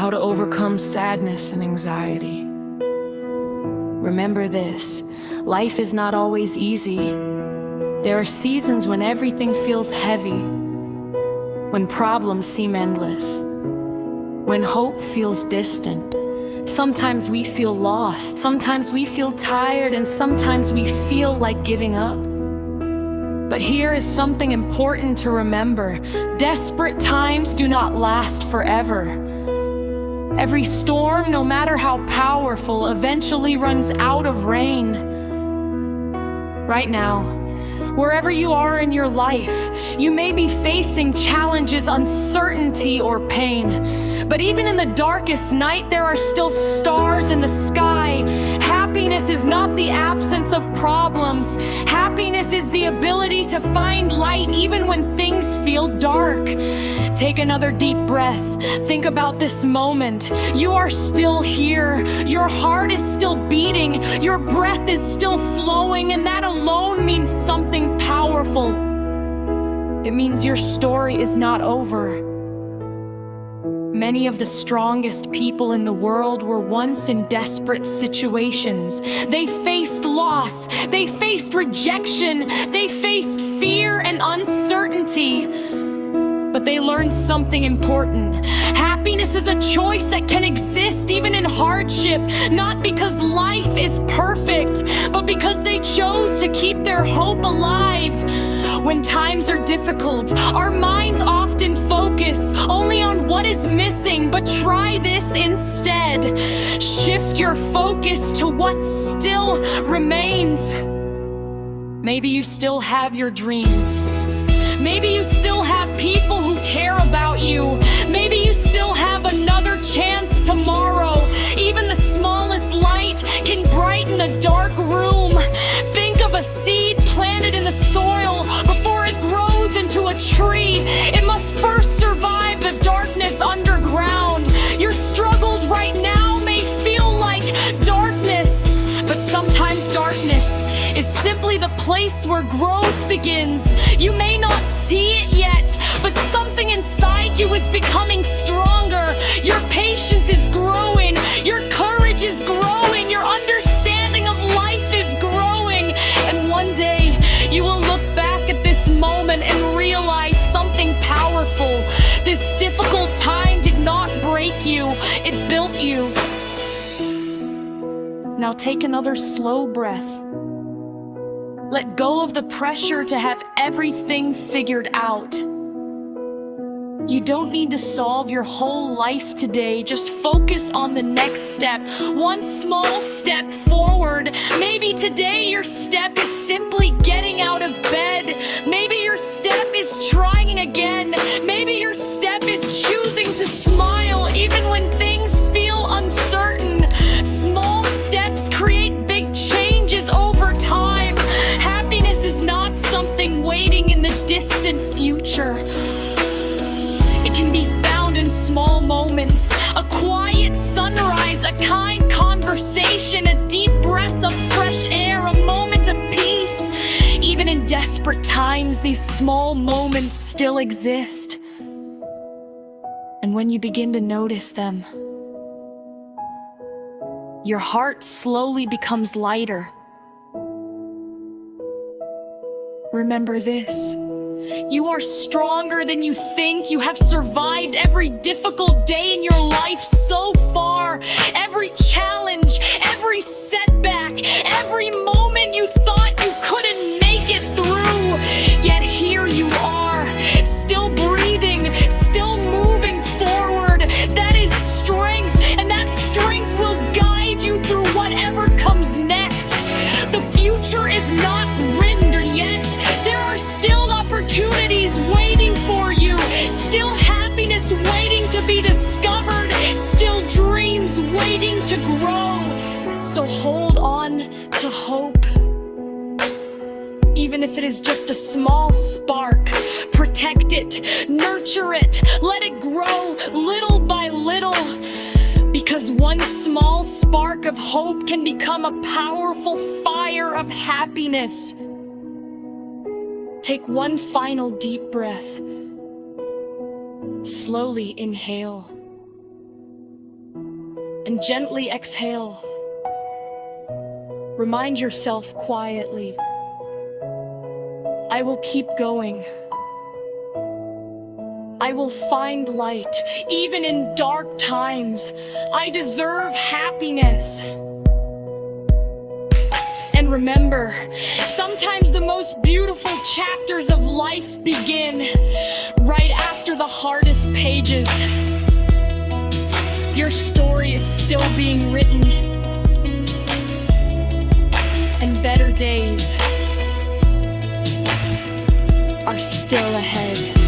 how to overcome sadness and anxiety. Remember this, life is not always easy. There are seasons when everything feels heavy, when problems seem endless, when hope feels distant. Sometimes we feel lost, sometimes we feel tired, and sometimes we feel like giving up. But here is something important to remember. Desperate times do not last forever. Every storm, no matter how powerful, eventually runs out of rain. Right now, wherever you are in your life, you may be facing challenges, uncertainty, or pain. But even in the darkest night, there are still stars in the sky. Happiness is not the absence of problems. Happiness is the ability to find light even when things feel dark. Take another deep breath. Think about this moment. You are still here. Your heart is still beating. Your breath is still flowing, and that alone means something powerful. It means your story is not over. Many of the strongest people in the world were once in desperate situations. They faced loss, they faced rejection, they faced fear and uncertainty. But they learned something important. Happiness is a choice that can exist even in hardship, not because life is perfect, but because they chose to keep their hope alive. When times are difficult, our minds often focus only on what is missing, but try this instead. Shift your focus to what still remains. Maybe you still have your dreams. Maybe you still have people who care about you. Maybe you still have another chance tomorrow. Even the smallest light can brighten a dark room. Think of a seed planted in the soil. Before it grows into a tree, it must first survive the darkness underground. Your struggles right now may feel like darkness, but sometimes darkness is simply the place where growth begins. You may not see it yet, but something inside you is becoming stronger. Your patience is growing, your courage is growing, your understanding of life is growing. And one day, you will look back at this moment and realize something powerful. This difficult time did not break you, it built you. Now take another slow breath. Let go of the pressure to have everything figured out. You don't need to solve your whole life today. Just focus on the next step. One small step forward. Maybe today your step is simply getting out of bed. Maybe your step is trying again. Maybe your step is choosing to smile even when things feel uncertain. Small steps create big changes over time. Happiness is not something waiting in the distant future. It can be found in small moments. A quiet sunrise, a kind conversation, a deep breath of fresh air, a moment of peace. Even in desperate times, these small moments still exist. And when you begin to notice them, your heart slowly becomes lighter. Remember this. You are stronger than you think. You have survived every difficult day in your life so far. Every challenge, every setback, every moment you thought you couldn't make it through. Yet here you are, still breathing, still moving forward. That is strength, and that strength will guide you through whatever comes next. The future is not written yet. There are still opportunities waiting for you, still happiness waiting to be discovered, still dreams waiting to grow. So hold on to hope. Even if it is just a small spark, protect it, nurture it, let it grow little by little. Because one small spark of hope can become a powerful fire of happiness. Take one final deep breath. Slowly inhale. and gently exhale. Remind yourself quietly, I will keep going. I will find light, even in dark times. I deserve happiness. And remember, sometimes the most beautiful chapters of life begin right after the hardest pages. Your story is still being written, and better days are still ahead.